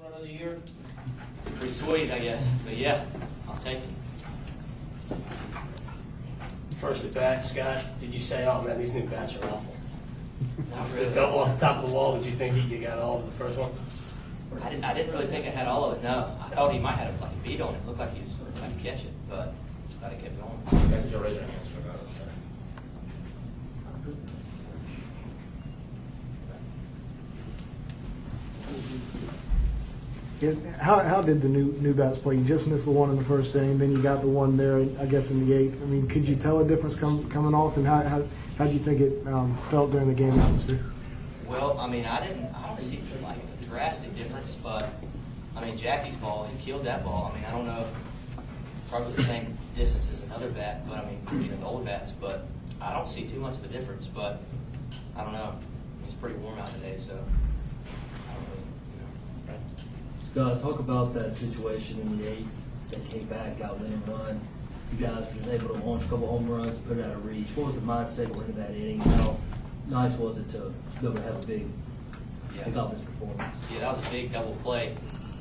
Run of the year? Pretty sweet, I guess. But yeah, I'll take it. First at bat, Scott, did you say, oh man, these new bats are awful? Not The really. double off the top of the wall, did you think you got all of the first one? I didn't really think I had all of it, no. I thought he might have like a beat on it. It looked like he was trying to catch it, but just thought he kept going. Guys, you'll raise your hands for that. Sorry. How did the new bats play? You just missed the one in the first inning, then you got the one there, I guess, in the eighth. I mean, could you tell a difference coming off, and how do you think it felt during the game atmosphere? Well, I mean, I don't see like a drastic difference, but I mean, Jackie's ball, he killed that ball. I mean, I don't know, probably the same distance as another bat, but I mean, the old bats, but I don't see too much of a difference. But I don't know. It's pretty warm out today, so I don't really, Right? Scott, talk about that situation in the eighth that came back, got winning run. You guys were able to launch a couple home runs, put it out of reach. What was the mindset going into that inning? How nice was it to be able to have a big offense performance? Yeah, that was a big double play,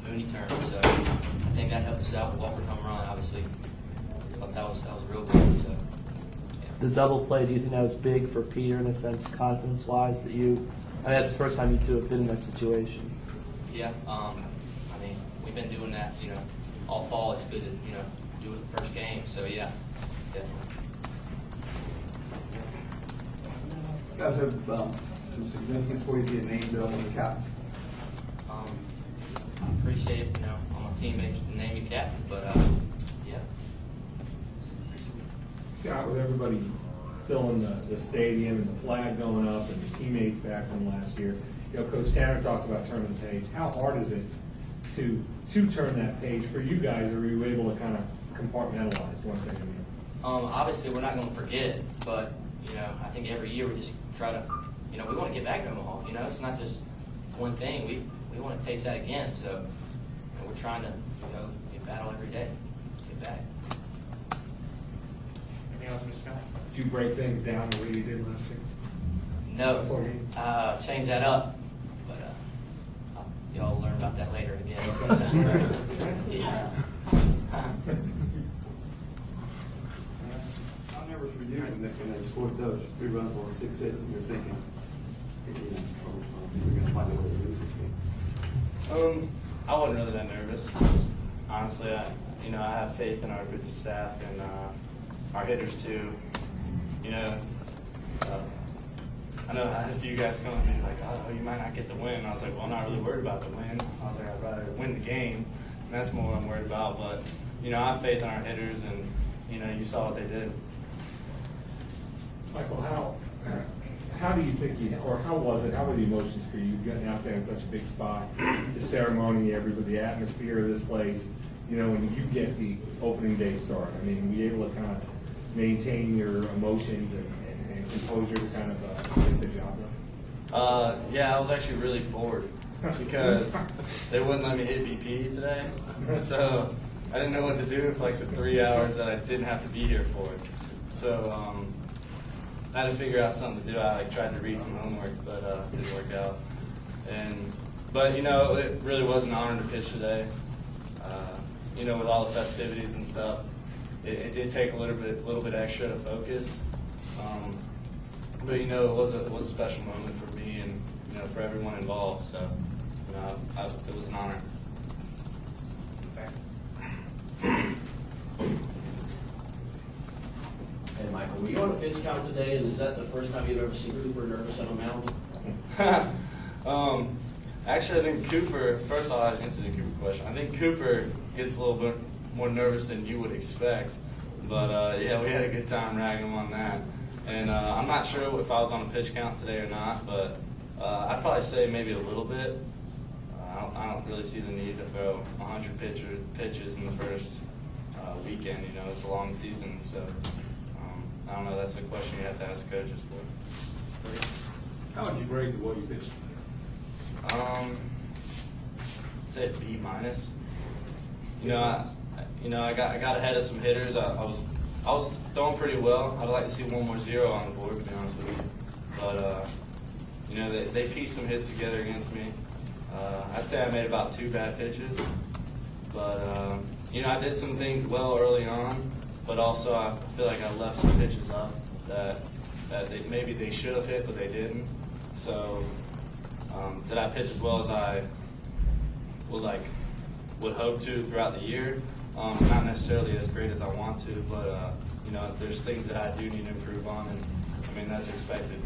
Mooney turn. So I think that helped us out with Walker's home run. Obviously, thought that was real good. So The double play, do you think that was big for Peter in a sense, confidence-wise, that you? I mean, that's the first time you two have been in that situation. yeah, I mean, we've been doing that, all fall. It's good to do it the first game. So yeah, definitely. You guys have some significance for you being named on the captain. I appreciate it, all my teammates to name me captain, but yeah. Scott, with everybody filling the stadium and the flag going up and the teammates back from last year, Coach Tanner talks about turning the page. How hard is it to turn that page for you guys? Or were you able to kind of compartmentalize one thing and the other? Obviously, we're not going to forget it, but I think every year we just try to, we want to get back to Omaha. It's not just one thing. We want to taste that again. So we're trying to, get battle every day, get back. Anything else, Mr. Scott? Did you break things down the way you did last year? No, Before you? change that up, but y'all learn about that later again. Yeah. How nervous were you when they scored those 3 runs on 6 hits, and you're thinking, we're going to find a way to lose this game? I wasn't really that nervous. Honestly, I have faith in our good staff and our hitters too. I know I had a few guys come to me like, oh, you might not get the win. I was like, well, I'm not really worried about the win. I was like, I'd rather win the game, and that's more what I'm worried about. But I have faith in our hitters, and you saw what they did. Michael, how do you think how was it? How were the emotions for you getting out there in such a big spot? The ceremony, the atmosphere of this place, when you get the opening day start. I mean, were you able to kind of maintain your emotions and composure to kind of get the job done? Yeah, I was actually really bored because they wouldn't let me hit BP today. So I didn't know what to do for like the 3 hours that I didn't have to be here for. So I had to figure out something to do. I tried to read some homework, but it didn't work out. But it really was an honor to pitch today. With all the festivities and stuff, it did take a little bit extra to focus. But it was a special moment for me and for everyone involved. So it was an honor. Hey, Michael, were you on a pitch count today, and is that the first time you've ever seen Cooper nervous on a mound? Actually, I think Cooper, first I'll answer the Cooper question. I think Cooper gets a little bit more nervous than you would expect. But, yeah, we had a good time ragging him on that. And I'm not sure if I was on a pitch count today or not, but I'd probably say maybe a little bit. I don't really see the need to throw 100 pitches in the first weekend. It's a long season, so I don't know. That's a question you have to ask coaches for. How would you grade what you pitched? I'd say B-. I got ahead of some hitters. I was throwing pretty well. I'd like to see one more 0 on the board, to be honest with you. But they pieced some hits together against me. I'd say I made about 2 bad pitches, but I did some things well early on, but also I feel like I left some pitches up that maybe they should have hit, but they didn't. So did I pitch as well as I would hope to throughout the year? Not necessarily as great as I want to, but there's things that I do need to improve on, and I mean that's expected.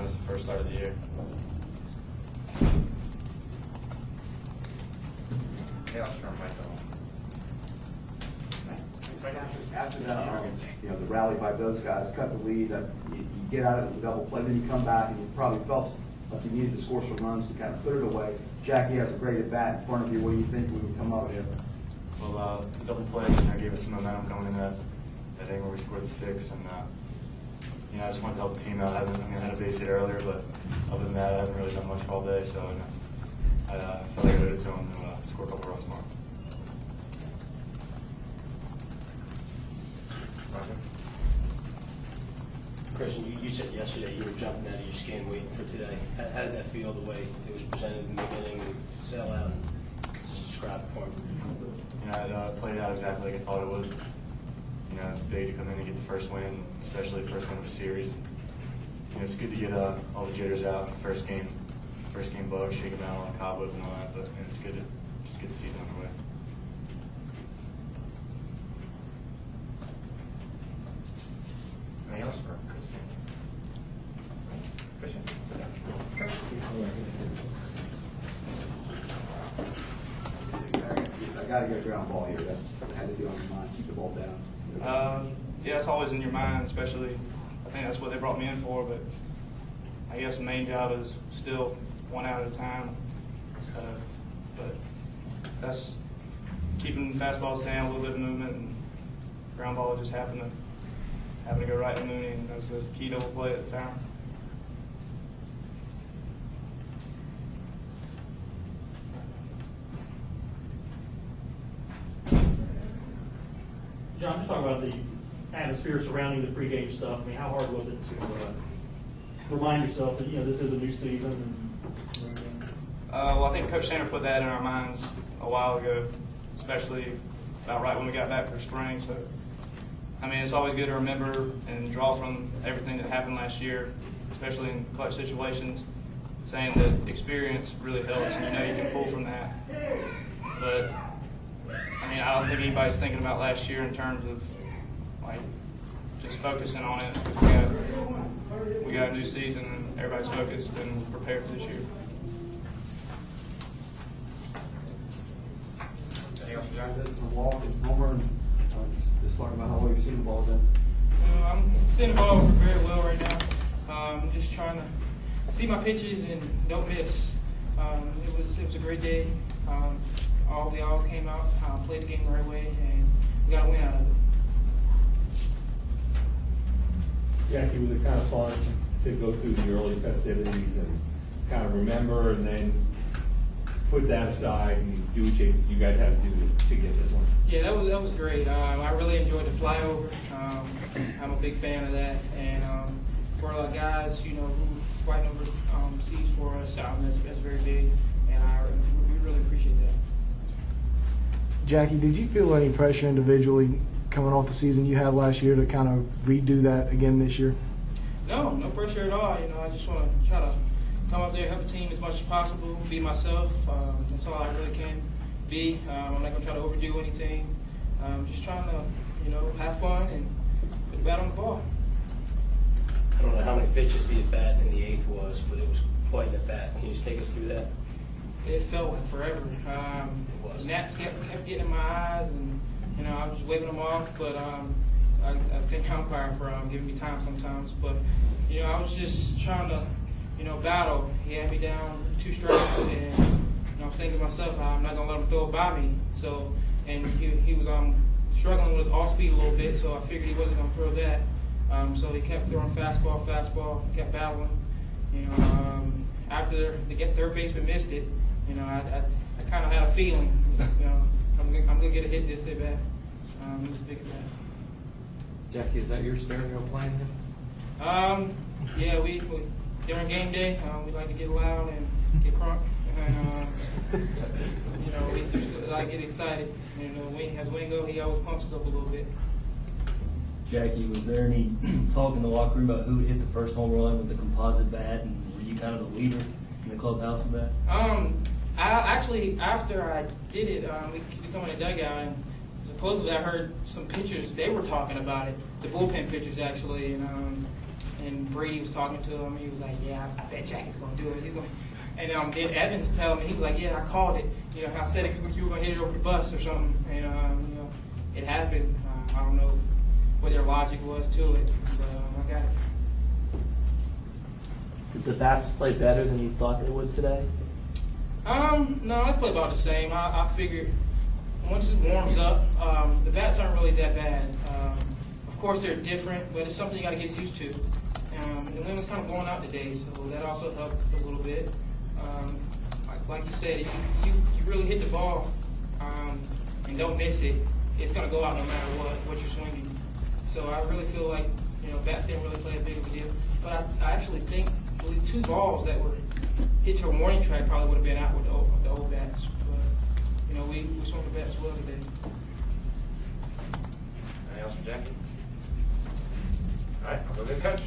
It's the first start of the year. After that, the rally by those guys, cut the lead, you get out of the double play, then you come back and you probably felt like you needed to score some runs to kind of put it away. Jackie has a great at bat in front of you. What do you think we would come up with? Well, the double play gave us some momentum going in that inning where we scored the 6, and I just wanted to help the team out. I had a base hit earlier, but other than that, I haven't really done much all day, so I felt like I owed it to them to score a couple runs more. Christian, you said yesterday you were jumping out of your skin waiting for today. How did that feel, the way it was presented in the beginning, and sell out and describe it for me? It played out exactly like I thought it would. It's big to come in and get the first win, especially the first win of a series. It's good to get all the jitters out in the first game bug, shake them out, all the cobwebs and all that, but it's good to just get the season underway. Anything else for Christian? Christian? I got to get a ground ball here. That's what I had to do on your mind. Keep the ball down. Yeah, it's always in your mind, especially, I think that's what they brought me in for, but I guess the main job is still 1 out at a time. But that's keeping fastballs down, a little bit of movement, and ground ball just happened to go right to Mooney, and that was a key double play at the time. John, just talking about the atmosphere surrounding the pregame stuff. I mean, how hard was it to remind yourself that this is a new season? Well, I think Coach Santa put that in our minds a while ago, especially about right when we got back for spring. So, I mean, it's always good to remember and draw from everything that happened last year, especially in clutch situations, saying that experience really helps, and you can pull from that. But I mean, I don't think anybody's thinking about last year in terms of just focusing on it, because we got a new season and everybody's focused and prepared for this year. Walk and homer, and just talk about how well you've seen the ball then. I'm seeing the ball very well right now. I'm just trying to see my pitches and don't miss. It was a great day. We all came out, played the game the right way, and we got a win out of it. Jackie, was it kind of fun to go through the early festivities and kind of remember and then put that aside and do what you guys had to do to get this one? Yeah, that was great. I really enjoyed the flyover. I'm a big fan of that, and for our guys, who fighting over seeds for us, that's very big, and we really appreciate that. Jackie, did you feel any pressure individually coming off the season you had last year to kind of redo that again this year? No pressure at all. I just want to try to come up there, help the team as much as possible, be myself. That's all I really can be. I'm not going to try to overdo anything. I'm just trying to, have fun and put the bat on the ball. I don't know how many pitches the at-bat in the 8th was, but it was quite an at-bat. Can you just take us through that? It felt like forever. Gnats kept getting in my eyes, and I was waving them off, but I thank umpire for giving me time sometimes. But I was just trying to battle. He had me down 2 strikes, and I was thinking to myself, I'm not gonna let him throw it by me. So, and he was struggling with his off speed a little bit, so I figured he wasn't gonna throw that. So he kept throwing fastball, kept battling. After the third baseman missed it, I kind of had a feeling, I'm gonna get a hit this at bat. It was a big at bat. Jackie, is that your stereo playing here? Yeah, we during game day, we like to get loud and get crunk. and you know, I get excited. You know, as Wingo, he always pumps us up a little bit. Jackie, was there any talk in the locker room about who hit the first home run with the composite bat, and were you kind of the leader in the clubhouse for that? I actually, after I did it, we come in the dugout, and supposedly I heard some pitchers, they were talking about it, the bullpen pitchers actually, and Brady was talking to him. He was like, "Yeah, I bet Jackie's going to do it. He's going." And then Evans telling me, he was like, "Yeah, I called it. You know, I said you were going to hit it over the bus or something." And you know, it happened. I don't know what their logic was to it, but I got it. Did the bats play better than you thought they would today? No, I play about the same. I figured once it warms up, the bats aren't really that bad. Of course, they're different, but it's something you got to get used to. The wind was kind of blowing out today, so that also helped a little bit. Like you said, if you really hit the ball and don't miss it, it's going to go out no matter what you're swinging. So I really feel like, you know, bats didn't really play a big of a deal. But I actually believe 2 balls that were hit to a warning track probably would have been out with the old bats. But, you know, we swung the bats well today. Anything else for Jackie? All right, I'll go get Coach.